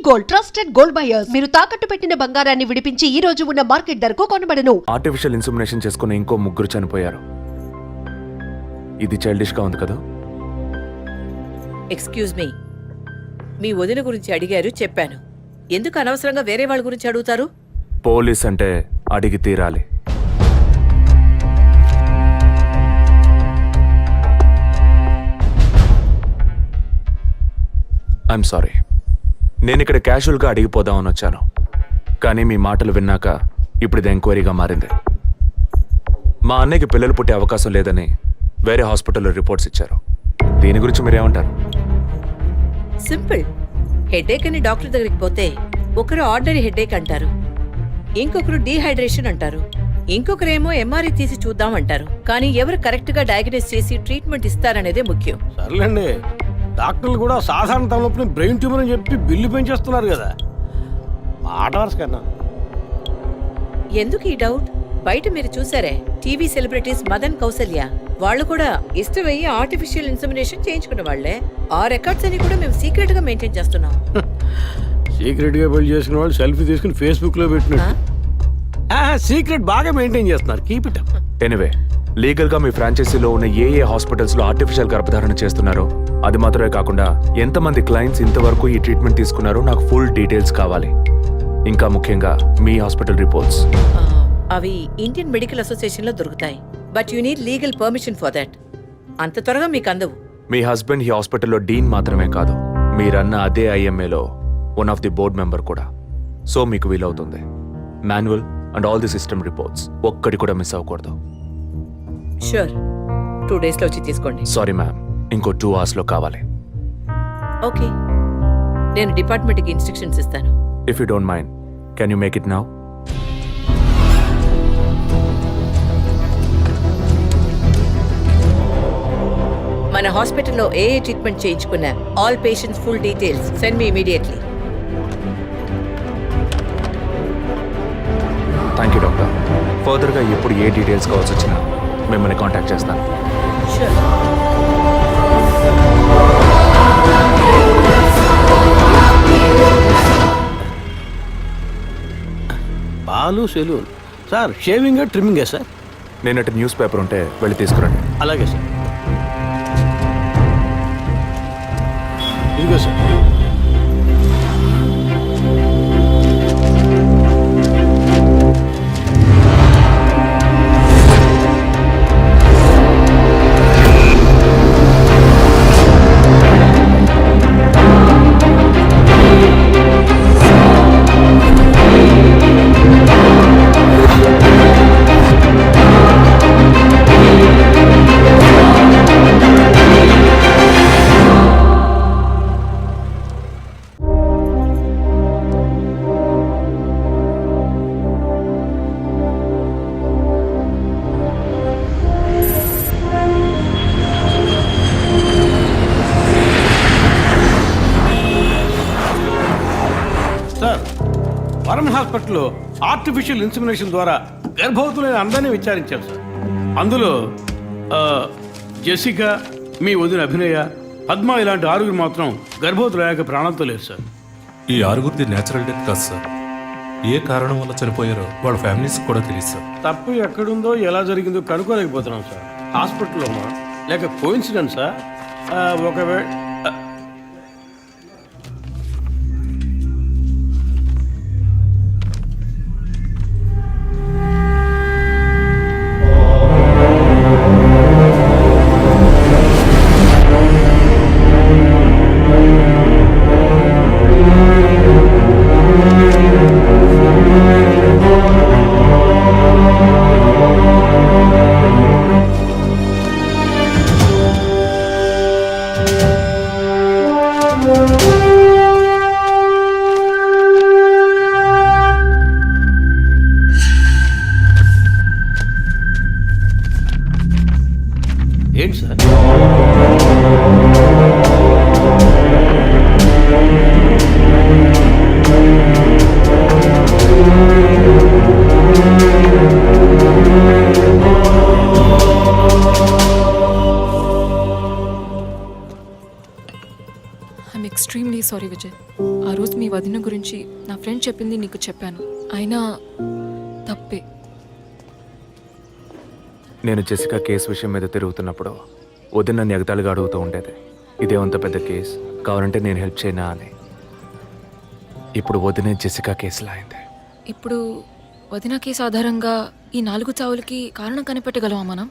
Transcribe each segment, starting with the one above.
Gold, trusted gold buyers. మీరు తాకట్టు పెట్టిన బంగారాన్ని విడిపించి ఈ రోజు ఉన్న మార్కెట్ ధరకు కొనబడను. ఆర్టిఫిషియల్ ఇన్సెమినేషన్ చేసుకున్న ఇంకో ముగ్గురు చనిపోయారు. ఇది చైల్డిష్ గా ఉంది కదా? ఎక్స్క్యూజ్ మీ వదిన గురించి అడిగారు, చెప్పాను. ఎందుకు అనవసరంగా వేరే వాళ్ళ గురించి అడుగుతారు? పోలీస్ అంటే అడిగి తీరాలి. I'm sorry. నేను ఇక్కడ క్యాజువల్గా అడిగిపోదామని వచ్చాను, కానీ మీ మాటలు విన్నాక ఇప్పుడు ఇది ఎంక్వైరీగా మారింది. మా అన్నయ్యకి పిల్లలు పుట్టే అవకాశం లేదని వేరే హాస్పిటల్లో రిపోర్ట్స్ ఇచ్చారు. దీని గురించి మీరేమంటారు? సింపుల్. హెడేక్ అని డాక్టర్ దగ్గరికి పోతే ఒకరు ఆర్డినరీ హెడేక్ అంటారు, ఇంకొకరు డీహైడ్రేషన్ అంటారు, ఇంకొకరేమో ఎంఆర్ఐ తీసి చూద్దాం అంటారు. కానీ ఎవరు కరెక్ట్ గా డయాగ్నోస్ చేసి ట్రీట్మెంట్ ఇస్తారనేదే ముఖ్యం. సర్లేండి, డాక్టర్లు కూడా సాధారణ తలనొప్పిని బ్రెయిన్ ట్యూమర్ అని చెప్పి బిల్లు పెంచేస్తున్నారు కదా. మాట వరుస కన్నా ఎందుకు ఈ డౌట్? బయట మీరు చూసారే, టీవీ సెలబ్రిటీస్ మదన్ కౌసల్య వాళ్ళు కూడా ఇష్టమయ్యి ఆర్టిఫిషియల్ ఇన్సెమినేషన్ చేయించుకున్న వాళ్లే. ఆ రికార్డ్స్ అని కూడా మేము సీక్రెట్ గా మెయింటైన్ చేస్తున్నాం. సీక్రెట్ గా బిల్డ్ చేసుకున్న వాళ్ళు సెల్ఫీ తీసుకుని ఫేస్బుక్ లో పెట్టినట్టు సీక్రెట్ బాగా మెయింటైన్ చేస్తున్నారు. Keep it up. Anyway, legal గా మీ ఫ్రాంచైజీలో ఉన్న ఏ హాస్పిటల్స్ లో ఆర్టిఫిషియల్ గర్భధారణ చేస్తున్నారో అది మాత్రమే కాకుండా ఎంతమంది క్లయింట్స్ ఇంతవరకు ఈ ట్రీట్మెంట్ తీసుకున్నారో నాకు ఫుల్ డీటెయిల్స్ కావాలి. ఇంకా ముఖ్యంగా మీ హాస్పిటల్ రిపోర్ట్స్. అవి ఇండియన్ మెడికల్ అసోసియేషన్ లో దొరుకుతాయి, but you need legal permission for that. అంత త్వరగా మీకు అందవు. మీ హస్బెండ్ ఈ హాస్పిటల్లో డీన్ మాత్రమే కాదు, మీరన్న అదే ఐఎంఏలో one of the board member కూడా. సో మీకు వీలవుతుంది. Manual and all the system reports ఒక్కటి కూడా మిస్ అవ్వకూడదు. షూర్, 2 days లో వచ్చి తీసుకోండి. సారీ మ్యామ్, ఇంకో 2 hours లో కావాలి. ఓకే, నేను డిపార్ట్మెంట్కి ఇన్స్ట్రక్షన్స్ ఇస్తాను. If you don't mind, can you make it now? మన హాస్పిటల్లో ఏ ట్రీట్మెంట్ చేయించుకున్నా all patients full details send me immediately. Thank you doctor. ఫర్దర్గా ఎప్పుడు ఏ డీటెయిల్స్ కావాల్సి వచ్చినా మిమ్మల్ని కాంటాక్ట్ చేస్తాను. షూర్. పాలు సెలూన్ సార్, షేవింగ్ ట్రిమ్మింగే సార్? నేనటి న్యూస్ పేపర్ ఉంటే వెళ్ళి తీసుకురండి. అలాగే సార్. ఇదిగో సార్. వరం హాస్పిటల్లో ఆర్టిఫిషియల్ ఇన్సెమినేషన్ ద్వారా గర్భవతులైన అందరినీ విచారించారు సార్. అందులో జెసికా, మీ వదిన అభినయ, పద్మ ఇలాంటి 6 మాత్రం గర్భవతులయ్యాక ప్రాణంతో లేరు సార్. ఈ 6 నేచురల్ డెత్ కాదు సార్. ఏ కారణం వల్ల చనిపోయారో వాళ్ళ ఫ్యామిలీస్ కూడా తెలియదు సార్. తప్పు ఎక్కడుందో ఎలా జరిగిందో కనుక్కోలేకపోతున్నాం సార్. హాస్పిటల్లోనా లేక కోఇన్సిడెన్సా? ఒకవేళ సారీ విజయ్. ఆ రోజు మీ వదిన గురించి నా ఫ్రెండ్ చెప్పింది నీకు చెప్పాను, అయినా తప్పే. నేను జెసికా కేసు విషయం మీద తిరుగుతున్నప్పుడు వదిన నన్ను ఎగతాళిగా అడుగుతూ ఉండేది, ఇదేమంత పెద్ద కేసు, కావాలంటే నేను హెల్ప్ చేయనా అని. ఇప్పుడు వదినే జెసికా కేసులా అయింది. ఇప్పుడు వదిన కేసు ఆధారంగా ఈ 4 చావులకి కారణం కనిపెట్టగలమా మనం?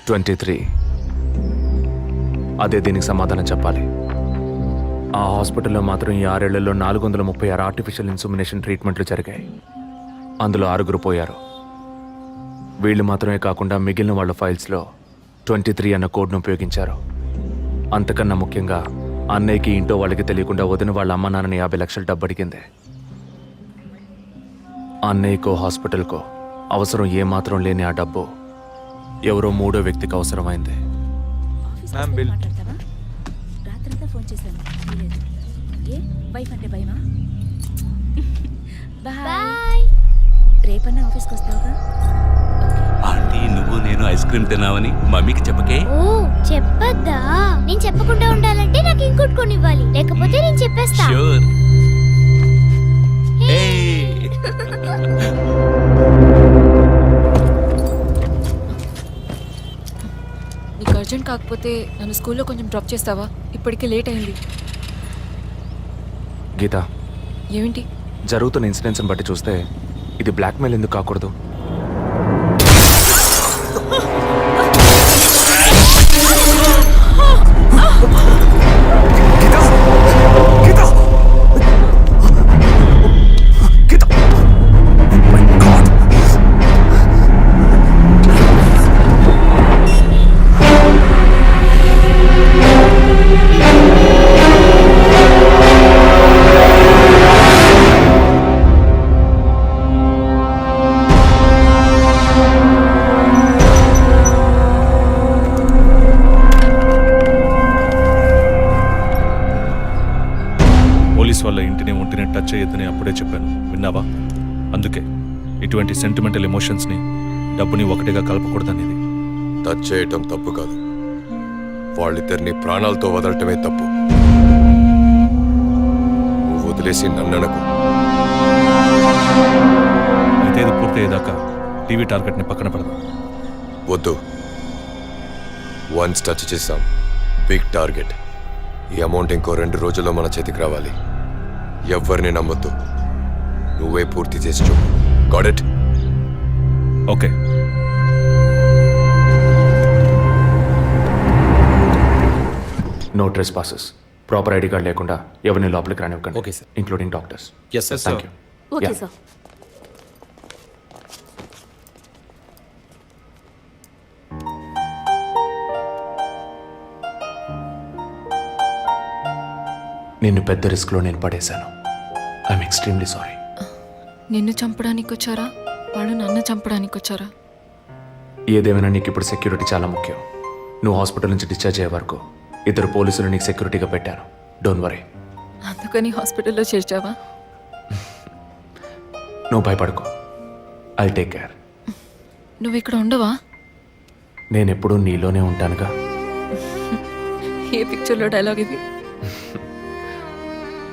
23. అదే దీనికి సమాధానం చెప్పాలి. ఆ హాస్పిటల్లో మాత్రం ఈ 6 ఏళ్లలో 436 ఆర్టిఫిషియల్ ఇన్సుమినేషన్ ట్రీట్మెంట్లు జరిగాయి. అందులో 6 పోయారు. వీళ్ళు మాత్రమే కాకుండా మిగిలిన వాళ్ళ ఫైల్స్లో 23 అన్న కోడ్ను ఉపయోగించారు. అంతకన్నా ముఖ్యంగా అన్నయ్యకి ఇంట్లో వాళ్ళకి తెలియకుండా వదిన వాళ్ళ అమ్మ నాన్నని 50 లక్షలు డబ్బు అడిగింది. అన్నయ్యకో హాస్పిటల్కో అవసరం ఏమాత్రం లేని ఆ డబ్బు ఎవరో 3వ వ్యక్తికి అవసరమైంది. రాత్రంతా ఫోన్ చేశాను, ఏ వైఫ్ అంటే భయమా? బాయ్. రేపన్నా ఆఫీస్కి వస్తావుగా? ఆంటీ, నువ్వు నేను ఐస్ క్రీమ్ తిన్నావని మమ్మీకి చెప్పకే. ఓ చెప్పద్దా? నేను చెప్పకుండా ఉండాలంటే నాకు ఇంకోటి కొనివ్వాలి, లేకపోతే నేను చెప్పేస్తా. ష్యూర్. నీకు అర్జెంట్ కాకపోతే నన్ను స్కూల్లో కొంచెం డ్రాప్ చేస్తావా? ఇప్పటికే లేట్ అయింది. గీత, ఏమిటి? జరుగుతున్న ఇన్సిడెంట్స్ని బట్టి చూస్తే ఇది బ్లాక్మెయిల్ ఎందుకు కాకూడదు? పోలీస్ వాళ్ళ ఇంటిని ఒంటిని టచ్ చేయొద్దని అప్పుడే చెప్పాను, విన్నావా? అందుకే ఇటువంటి సెంటిమెంటల్ ఎమోషన్స్ని డబ్బుని ఒకటిగా కలపకూడదనేది. టచ్ చేయటం తప్పు కాదు, వాళ్ళిద్దరిని ప్రాణాలతో వదలటమే తప్పు. నువ్వు వదిలేసి నన్ననకు. అయితే ఇది పూర్తయ్యేదాకా టీవీ టార్గెట్ని పక్కన పెడదాం. వద్దు, వన్స్ టచ్ చేసాం, బిగ్ టార్గెట్. ఈ అమౌంట్ ఇంకో 2 రోజుల్లో మన చేతికి రావాలి. ఎవరిని నమ్మొద్దు, నువ్వే పూర్తి చేసి చూపు. Got it? Okay. No trespasses, proper ID card లేకుండా ఎవరిని లోపలికి రానివ్వకండి. Okay, sir. Including doctors. Yes sir. Thank you. Okay sir. నిన్ను పెద్ద రిస్క్లో నేను పడేశాను. I'm extremely sorry. నిన్ను చంపడానికి వచ్చారా, వాళ్ళు నన్ను చంపడానికి వచ్చారా? ఏదేమైనా నీకు ఇప్పుడు సెక్యూరిటీ చాలా ముఖ్యం. నువ్వు హాస్పిటల్ నుంచి డిశ్చార్జ్ అయ్యే వరకు 2 పోలీసులు నీకు సెక్యూరిటీగా పెట్టాను. Don't worry. అందుకని హాస్పిటల్లో చేర్చావా? నువ్వు భయపడుకో, ఐ టేక్ కేర్. నువ్వు ఇక్కడ ఉండవా? నేను ఎప్పుడూ నీలోనే ఉంటానుగా. ఏ పిక్చర్లో డైలాగ్ ఇది?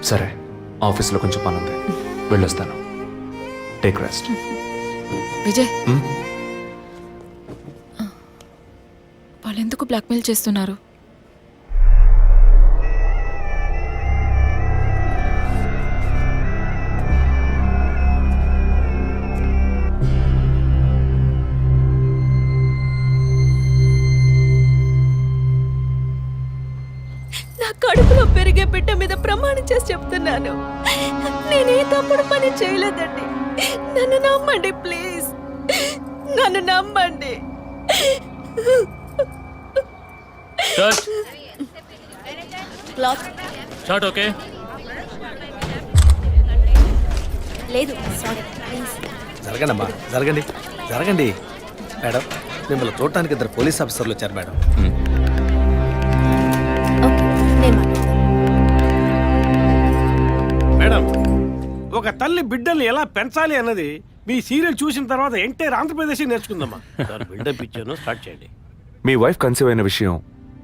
సరే, ఆఫీస్లో కొంచెం పని ఉంది, వెళ్ళొస్తాను. Take rest. విజయ్, వాళ్ళు ఎందుకు బ్లాక్మెయిల్ చేస్తున్నారు? నా కడుపులో పెరిగే బిడ్డ మీద ప్రమాణం చేసి చెప్తున్నాను, నేనే తప్పుడు పని చేయలేదండి. నన్ను నమ్మండి ప్లీజ్, నన్ను నమ్మండి. Short okay. లేదు సారీ ప్లీజ్. జరగండి అమ్మా, జరగండి జరగండి. మేడం, మిమ్మల్ని చూడటానికి 2 పోలీస్ ఆఫీసర్లు వచ్చారు మేడం. నేను మేడం, ఒక తల్లి బిడ్డల్ని ఎలా పెంచాలి అన్నది మీ సీరియల్ చూసిన తర్వాత ఎంటైర్ ఆంధ్రప్రదేశ్ నేర్చుకుందామా. బిల్డప్ ఇచ్చాను, స్టార్ట్ చేయండి. మీ వైఫ్ కన్సీవ్ అయిన విషయం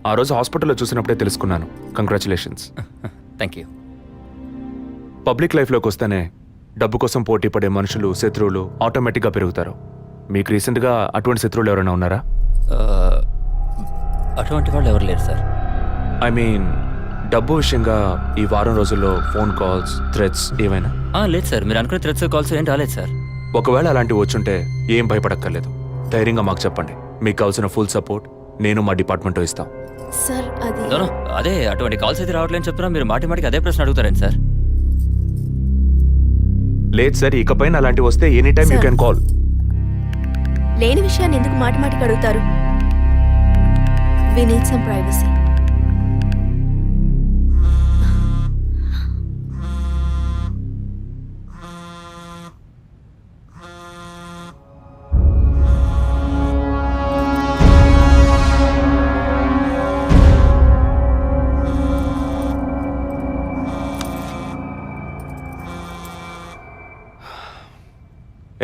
ఆ రోజు హాస్పిటల్లో చూసినప్పుడే తెలుసుకున్నాను. కంగ్రాచులేషన్స్. Thank you. పబ్లిక్ లైఫ్లోకి వస్తేనే డబ్బు కోసం పోటీ పడే మనుషులు, శత్రువులు ఆటోమేటిక్గా పెరుగుతారు. మీకు రీసెంట్గా అటువంటి శత్రువులు ఎవరైనా ఉన్నారా? అటువంటి వాళ్ళు ఎవరు లేరు సార్. ఐ మీన్ డబ్బు విషయంగా ఈ వారం రోజుల్లో ఫోన్ కాల్స్, థ్రెట్స్ ఏమైనా? లేదు సార్, మీరు అనుకునే థ్రెడ్స్ కాల్స్ ఏం రాలేదు సార్. ఒకవేళ అలాంటివి వచ్చుంటే ఏం భయపడక్కర్లేదు. ధైర్యంగా మాకు చెప్పండి. మీకు కావాల్సిన ఫుల్ సపోర్ట్ నేను మా డిపార్ట్మెంట్లో ఇస్తాం. సార్ అది నో, అదే అటువంటి కాల్స్ అయితే రావట్లేని చెప్తున్నా, మీరు మాటి మాటికి అదే ప్రశ్న అడుగుతారండి సార్. లేదు సార్, ఇకపైన అలాంటివి వస్తే any time you can call. లేని విషయాన్ని ఎందుకు మాటి మాటికి అడుగుతారు? We need some privacy.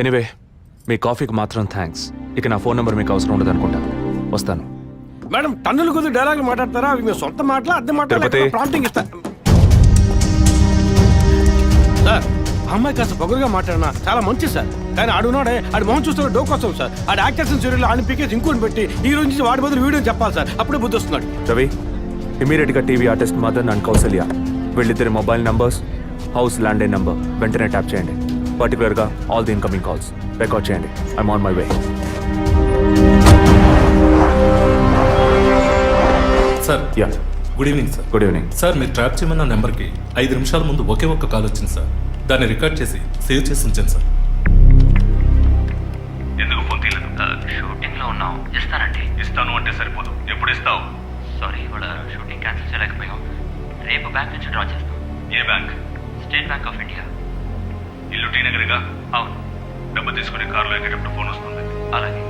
Anyway, మీ కాఫీకి మాత్రం థ్యాంక్స్. ఇక నా ఫోన్ నెంబర్ మీకు అవసరం ఉండదు అనుకుంటా. వస్తాను. మేడం టన్నుల కొద్ది డైలాగులు మాట్లాడతారా? అవి మీరు సొంత మాటలా, అద్దె మాటలా, తిరుపతి. ప్రాంప్టింగ్ ఇస్తా. సార్, ఆ అమ్మాయి కాస్త పొగరుగా మాట్లాడినా చాలా మంచి సార్. కానీ ఆడున్నాడే, ఆడి మొహం చూస్తే డోకొస్తాం సార్. ఆడి యాక్టర్స్ సీరియల్ ఆడిని పీకేసి ఇంకోటి పెట్టి ఈ రోజు నుంచి వాడి బదులు వీడియో చెప్పాలి సార్. అప్పుడే బుద్ధి వస్తున్నాడు. రవి, ఇమీడియట్గా TV artist Madan and Kausalya వీళ్ళిద్దరి mobile numbers, house landline number వెంటనే ట్యాప్ చేయండి. పర్టికులర్గా all the incoming calls record చేయండి. I'm on my way. Sir, yeah, good evening sir. Good evening. Sir, మీరు ట్రాప్ చేయమన్న నెంబర్కి 5 నిమిషాల ముందు ఒకే ఒక్క కాల్ వచ్చింది సార్. దాన్ని రికార్డ్ చేసి సేవ్ చేసి ఉంచాను సార్. ఎందుకు ఫోన్ తీయలేదు? షూటింగ్లో ఉన్నాం. ఇస్తానండి. ఇస్తాను అంటే సరిపోదు. ఎప్పుడు ఇస్తావు? సారీ, ఇవాళ షూటింగ్ క్యాన్సిల్ చేయలేకపోయాం. రేపు బ్యాంక్ నుంచి డ్రా చేస్తాం. ఏ bank? State bank of India. ఇల్లు టీ నగర్గా? అవును. డబ్బు తీసుకుని కారులో ఎక్కేటప్పుడు ఫోన్ వస్తుంది. అలాగే.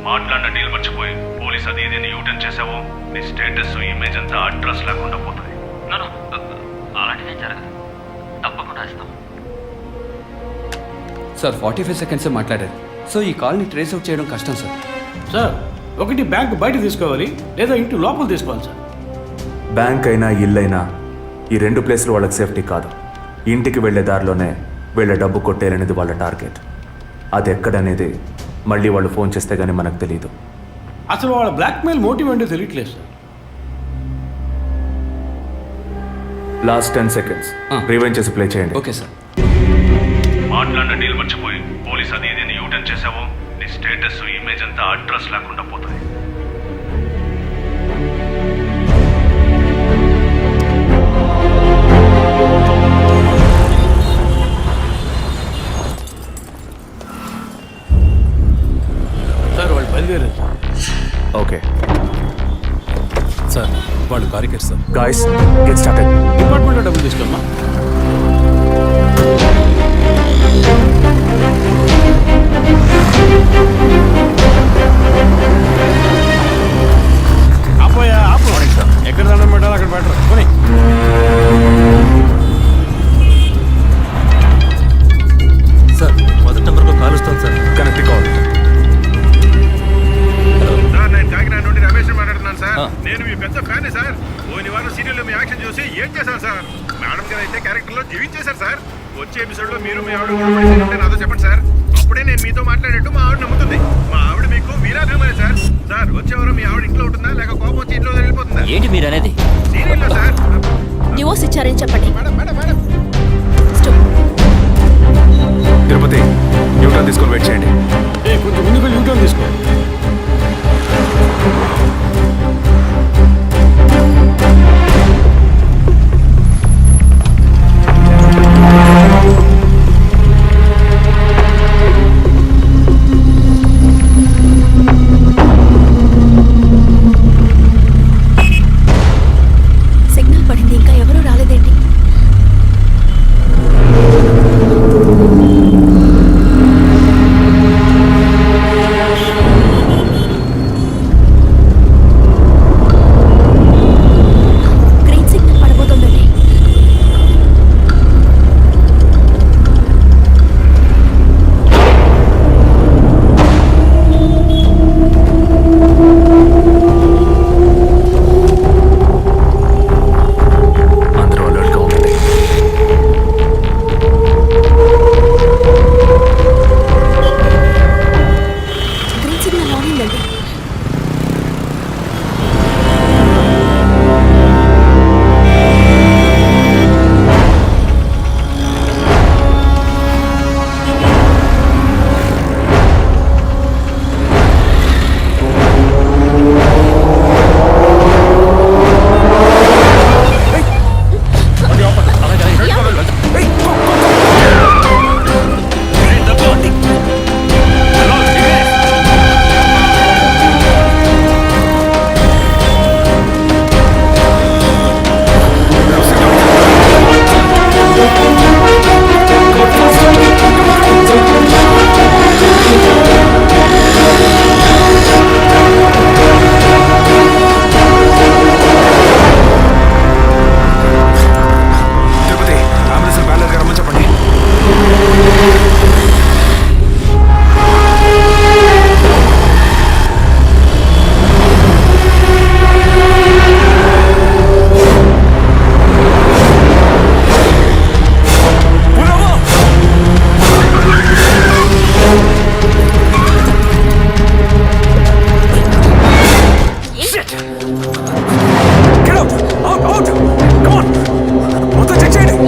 మాట్లాడిన డీల్ మర్చిపోయి పోలీస్ అది ఇదేని యూటర్న్ చేసావో నీ స్టేటస్, ఇమేజ్ అంతా అడ్రస్ లేకుండా పోతుంది. నో, అలాంటిదేం జరగదు. తప్పకుండా ఇస్తాం. సార్ 45 సెకండ్సే మాట్లాడారు. సో ఈ కాల్ని ట్రేస్ అవుట్ చేయడం కష్టం సార్. సార్, ఒకటి బ్యాంక్ బయట తీసుకోవాలి, లేదా ఇంటి లోపల తీసుకోవాలి సార్. బ్యాంక్ అయినా ఇల్లైనా ఈ రెండు ప్లేస్లు వాళ్ళకి సేఫ్టీ కాదు. ఇంటికి వెళ్ళే దారిలోనే వీళ్ళ డబ్బు కొట్టేయాలనేది వాళ్ళ టార్గెట్. అది ఎక్కడనేది మళ్ళీ వాళ్ళు ఫోన్ చేస్తే గానీ మనకు తెలియదు. అసలు వాళ్ళ బ్లాక్మెయిల్ మోటివ్ ఏంటో తెలియట్లేదు సార్. లాస్ట్ 10 సెకండ్స్ రివైండ్ చేసి ప్లే చేయండి. Okay sir. మాట్లాడిన డీల్ మర్చిపోయి పోలీస్ అది ఇదేని యూటర్న్ చేసావో నీ స్టేటస్, ఇమేజ్ అంతా అడ్రస్ లేకుండా పోతుంది. సార్, వాళ్ళు బయలుదేరారు సార్. ఓకే సార్, వాళ్ళు కారికేట్ సార్. Guys, get started. డిపార్ట్మెంట్లో డబ్బులు తీసుకోమ్మా. ఆపోయా, ఆపు. ఎక్కడ దండం పెట్టాలి అక్కడ పెట్టరు. కొని సార్, మొదటి నెంబర్కి కాల్ వస్తుంది సార్. Connect call. సార్, నేను కాకినాడ నుండి రమేష్ మాట్లాడుతున్నాను సార్. నేను మీ పెద్ద ఫ్యాన్ సార్. పోయిన వారం సీరియల్లో మీ యాక్షన్ చూసి ఏం చేశాను సార్. మేడం గారు అయితే క్యారెక్టర్లో జీవించేశారు సార్. వచ్చే ఎపిసోడ్లో మీరు మీ ఆవిడ గొడవపడేసి నాతో చెప్పండి సార్. అప్పుడే నేను మీతో మాట్లాడేట్టు మా ఆవిడ నమ్ముతుంది. మా ఆవిడ మీకు వీరాభిమాని సార్. సార్, వచ్చే వారం మీ ఆవిడ ఇంట్లో ఉంటుందా, లేక కోపం వచ్చి ఇంట్లో వెళ్ళిపోతుందా? ఏంటి మీరు అనేది? సీరియల్లో సార్. డివోర్స్ ఇచ్చారని చెప్పండి. Madam madam madam Tirupati, U turn తీసుకొని వెయిట్ చేయండి. కొంచెం ముందుకు వెళ్ళి యూటర్న్ తీసుకో. సిగ్నల్ పడింది, ఇంకా ఎవరూ రాలేదేంటి?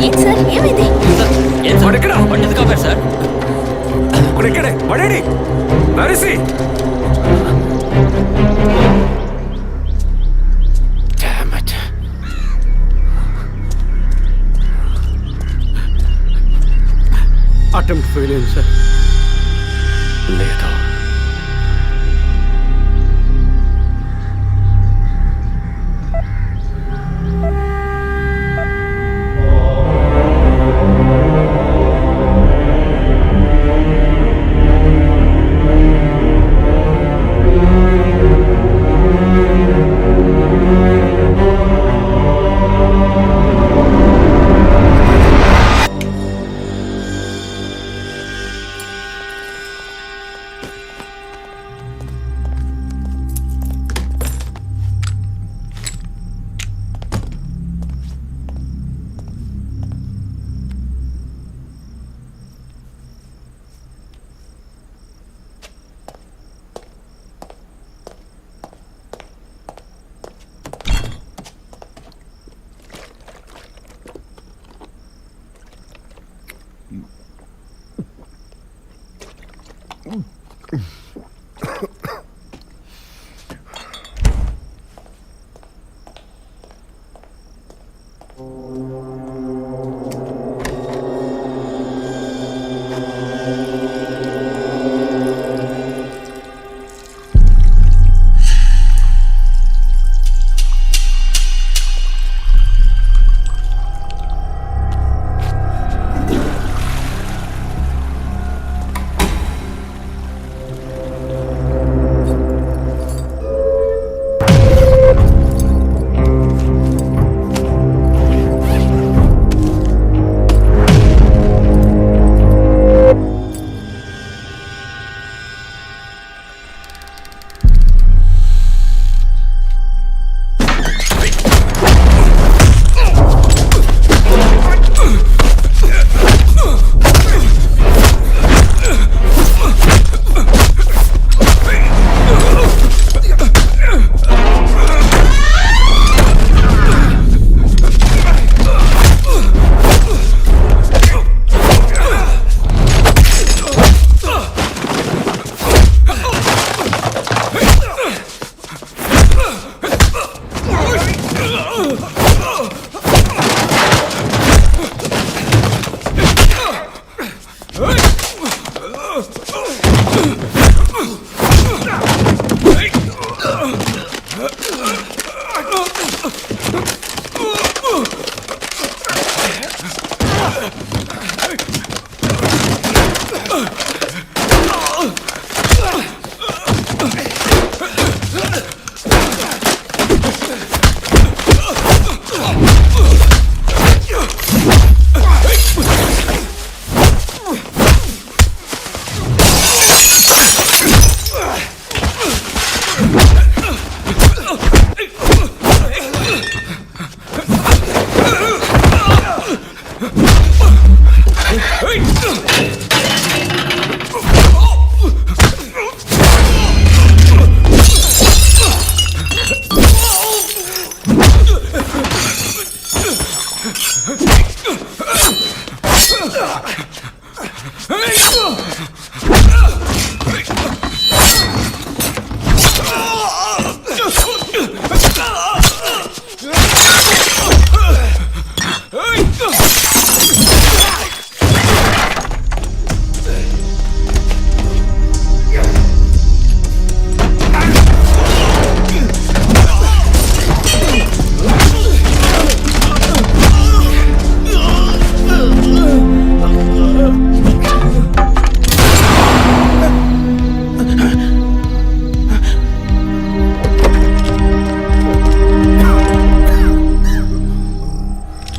ఏంటి సార్ ఏమైంది? వాడెక్కడ? ఎందుకు కాపారు సార్? ఇక్కడే వాడేడి నరిసి అటెంప్ట్ ఫెయిల్ అయింది సార్. లేదు.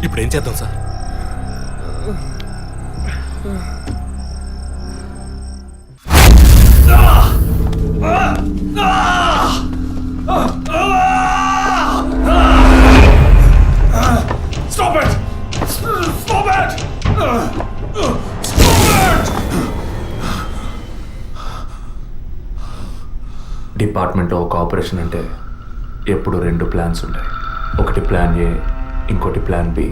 ఇప్పుడు ఏం చేద్దాం sir? Stop it! Stop it! డిపార్ట్మెంట్లో ఒక ఆపరేషన్ అంటే ఎప్పుడు రెండు ప్లాన్స్ ఉంటాయి. ఒకటి ప్లాన్ ఏ, ఇంకోటి ప్లాన్ బి.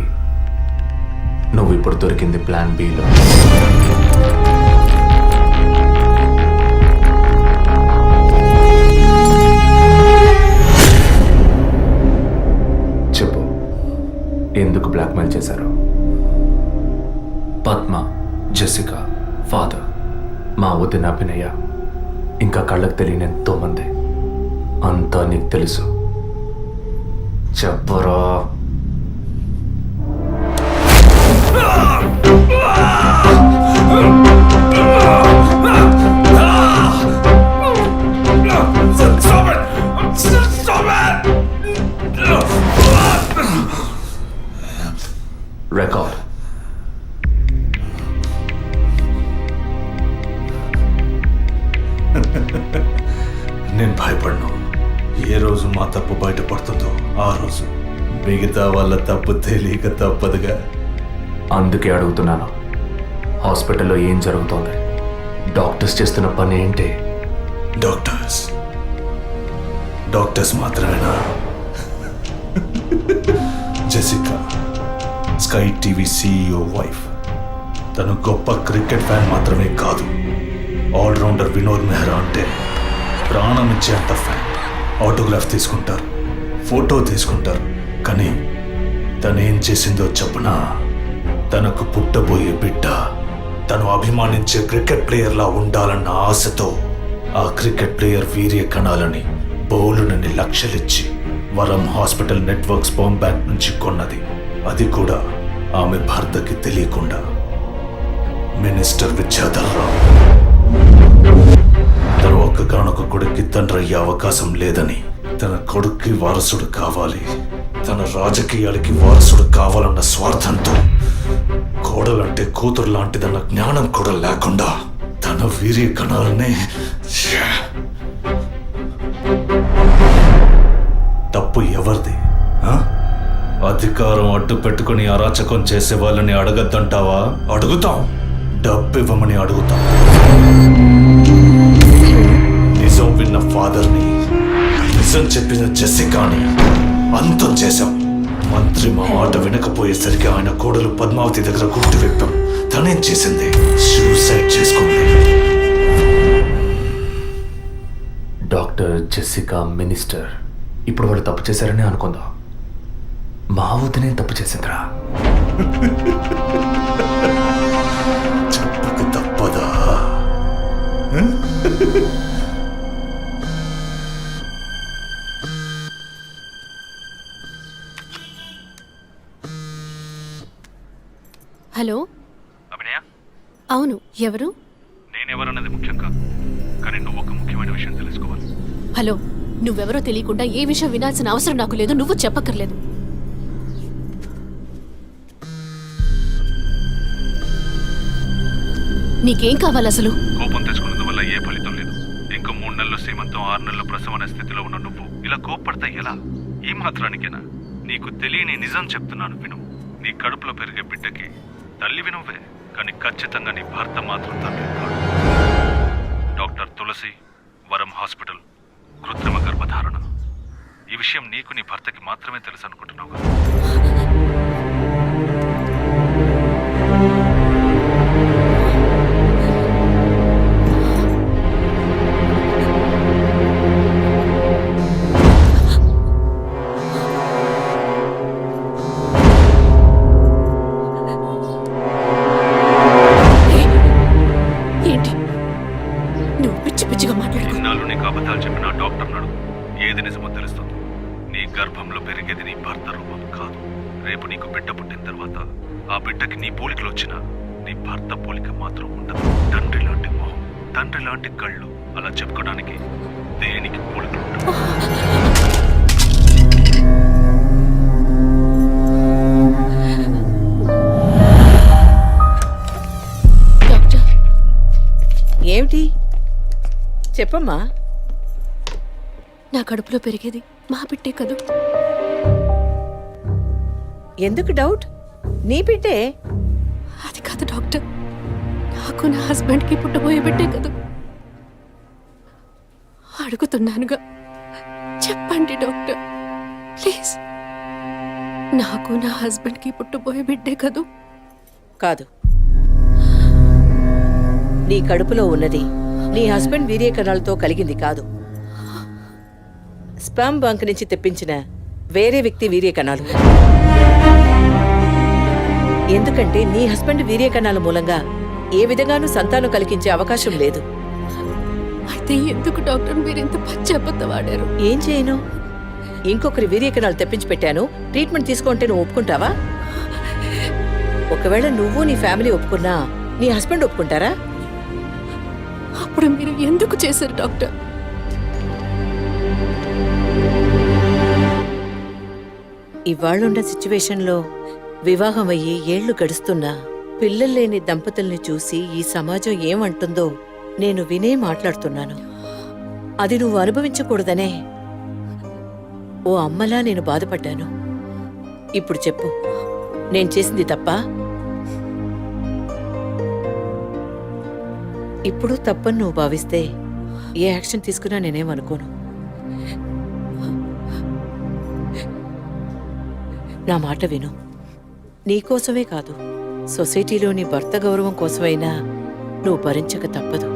నువ్వు ఇప్పుడు దొరికింది ప్లాన్ బిలో. చెప్పు, ఎందుకు బ్లాక్మెయిల్ చేశారు? పద్మ, జెసికా, ఫాదర్, మా వదిన అభినయ, ఇంకా కళ్ళకు తెలియని ఎంతో మంది. అంతా నీకు తెలుసు. చెప్పరా. రికార్డ్. నేను భయపడను. ఏ రోజు మా తప్పు బయటపడుతుందో ఆ రోజు మిగతా వాళ్ళ తప్పు తెలియక తప్పదుగా. అందుకే అడుగుతున్నాను, హాస్పిటల్లో ఏం జరుగుతోంది? డాక్టర్స్ చేస్తున్న పని ఏంటి? డాక్టర్స్ మాత్రమేనా? Jessica sky TV CEO wife. తను గొప్ప క్రికెట్ ఫ్యాన్ మాత్రమే కాదు, ఆల్రౌండర్ వినోద్ మెహ్రా అంటే ప్రాణం ఇచ్చేంత ఫ్యాన్. ఆటోగ్రాఫ్ తీసుకుంటారు, ఫోటో తీసుకుంటారు. కానీ తనేం చేసిందో చెప్పనా? తనకు పుట్టబోయే బిడ్డ తను అభిమానించే క్రికెట్ ప్లేయర్లా ఉండాలన్న ఆశతో ఆ క్రికెట్ ప్లేయర్ వీర్య కణాలని బౌలునని లక్షలిచ్చి వరం హాస్పిటల్ నెట్వర్క్ స్పర్మ్ బ్యాంక్ నుంచి కొన్నది. అది కూడా ఆమె భర్తకి తెలియకుండా. మినిస్టర్ విద్యాధర్ రావు తన ఒక్కగానొక్క కొడుక్కి తండ్రి అయ్యే అవకాశం లేదని, తన కొడుక్కి వారసుడు కావాలి, తన రాజకీయాలకి వారసుడు కావాలన్న స్వార్థంతో కోడలంటే కూతురు లాంటిదన్న జ్ఞానం కూడా లేకుండా తన వీర్య కణాలనే. తప్పు ఎవరిది? అధికారం అడ్డు పెట్టుకుని అరాచకం చేసే వాళ్ళని అడగద్దంటావా? అడుగుతాం. డబ్బు ఇవ్వమని అడుగుతాం. నిజం విన్న ఫాదర్ని, నిజం చెప్పిన జెసికాని అంతం చేశాం. మంత్రి మా మాట వినకపోయేసరికి ఆయన కోడలు పద్మావతి దగ్గర గుర్తు విప్పాం. తనేం చేసింది? సూసైడ్ చేసుకుంది. డాక్టర్, జెసికా, మినిస్టర్, ఇప్పుడు వాళ్ళు తప్పు చేశారని అనుకుందాం. మా వదినే తప్పు చేసిందిరా. చెప్పక తప్పదా? హలో, అభినయ, అవును, ఎవరు? నేనెవరన్నది ముఖ్యం కాదు, కానీ నువ్వు ఒక ముఖ్యమైన విషయం తెలుసుకోవాలి. హలో, నువ్వెవరో తెలియకుండా ఏ విషయం వినాల్సిన అవసరం నాకు లేదు. నువ్వు చెప్పక్కర్లేదు. నీకేం కావాలి అసలు? కోపం తెచ్చుకున్నందువల్ల ఏ ఫలితం లేదు. ఇంకో 3 నెలలు సీమంతం, 6 నెలలు ప్రసవం అనే స్థితిలో ఉన్న నువ్వు ఇలా కోప్పడతా ఎలా? ఈ మాత్రానికేనా? నీకు తెలియని నిజం చెప్తున్నాను, విను. నీ కడుపులో పెరిగే బిడ్డకి తల్లివి నువ్వే, కానీ ఖచ్చితంగా నీ భర్త మాత్రం తండ్రి కాదు. డాక్టర్ తులసి, వరం హాస్పిటల్, కృత్రిమ గర్భధారణ. ఈ విషయం నీకు నీ భర్తకి మాత్రమే తెలుసు అనుకుంటున్నావు కదా? ఏంటి నువ్వు పిచ్చి పిచ్చిగా మాట్లాడుకో. ఇన్నాళ్ళు నీకు అబద్ధాలు చెప్పిన డాక్టర్ నడు, ఏది నిజమో తెలుస్తుంది. నీ గర్భంలో పెరిగేది నీ భర్త రూపం కాదు. రేపు నీకు బిడ్డ పుట్టిన తర్వాత ఆ బిడ్డకి నీ పోలికలు వచ్చినా నీ భర్త పోలిక మాత్రం ఉండదు. తండ్రి లాంటి మొహం, తండ్రి లాంటి కళ్ళు, అలా చెప్పుకోవడానికి దేనికి పోలికలు ఉండవు. డాక్టర్, ఏమిటి చెప్పమ్మా? నా కడుపులో పెరిగేది మా బిడ్డే కదూ? ఎందుకు డౌట్? నీ బిడ్డే. అది కాదు డాక్టర్, నాకు నా హస్బెండ్కి పుట్టబోయే బిడ్డే కదూ? అడుగుతున్నానుగా, చెప్పండి డాక్టర్ ప్లీజ్. నాకు నా హస్బెండ్కి పుట్టబోయే బిడ్డే కదూ? కాదు, నీ కడుపులో ఉన్నది నీ హస్బెండ్ వీర్యకణాలతో కలిగింది కాదు, స్పామ్ బంక్ నుంచి తెప్పించిన వేరే వ్యక్తి వీర్యకణాలు. ఎందుకంటే నీ హస్బెండ్ వీర్యకణాల మూలంగా ఏ విధంగానూ సంతానం కలిగించే అవకాశం లేదు. అయితే ఎందుకు డాక్టర్ మీరు ఇంత పచ్చి అబద్ధం ఆడారు? ఏం చేయను? ఇంకొకరి వీర్యకణాలు తెప్పించి పెట్టాను, ట్రీట్మెంట్ తీసుకుంటే నువ్వు ఒప్పుకుంటావా? ఒకవేళ నువ్వు నీ ఫ్యామిలీ ఒప్పుకున్నా నీ హస్బెండ్ ఒప్పుకుంటారా? అప్పుడు మీరు ఎందుకు చేశారు డాక్టర్? ఇవాళ్ళున్న సిచ్యువేషన్లో వివాహం అయ్యి ఏళ్లు గడుస్తున్నా పిల్లలు లేని దంపతుల్ని చూసి ఈ సమాజం ఏమంటుందో నేను వినే మాట్లాడుతున్నాను. అది నువ్వు అనుభవించకూడదనే ఓ అమ్మలా నేను బాధపడ్డాను. ఇప్పుడు చెప్పు, నేను చేసింది తప్పా? ఇప్పుడు తప్పని నువ్వు భావిస్తే ఏ యాక్షన్ తీసుకున్నా నేనేమనుకోను. నా మాట విను. నీకోసమే కాదు, సొసైటీలోని భర్త గౌరవం కోసమైనా నువ్వు భరించక తప్పదు.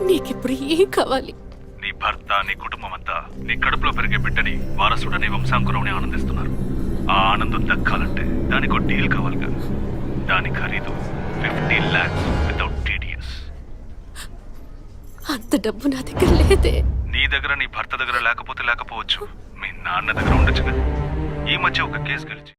నీకిప్పుడు ఏం కావాలి? నీ భర్త, నీ కుటుంబం అంతా నీ కడుపులో పెరిగే బిడ్డని వారసుడని వంశాంకురంని ఆనందిస్తున్నారు. ఆ ఆనందం దక్కాలంటే దానికి ఒక డీల్ కావాలిగా. దాని ఖరీదు 50 lakhs వితౌట్ టీడీఎస్. అంత డబ్బు నా దగ్గర లేదే. నీ దగ్గర, నీ భర్త దగ్గర లేకపోతే లేకపోవచ్చు, మీ నాన్న దగ్గర ఉండొచ్చు కదా. ఈ మధ్య ఒక కేసు గెలిచి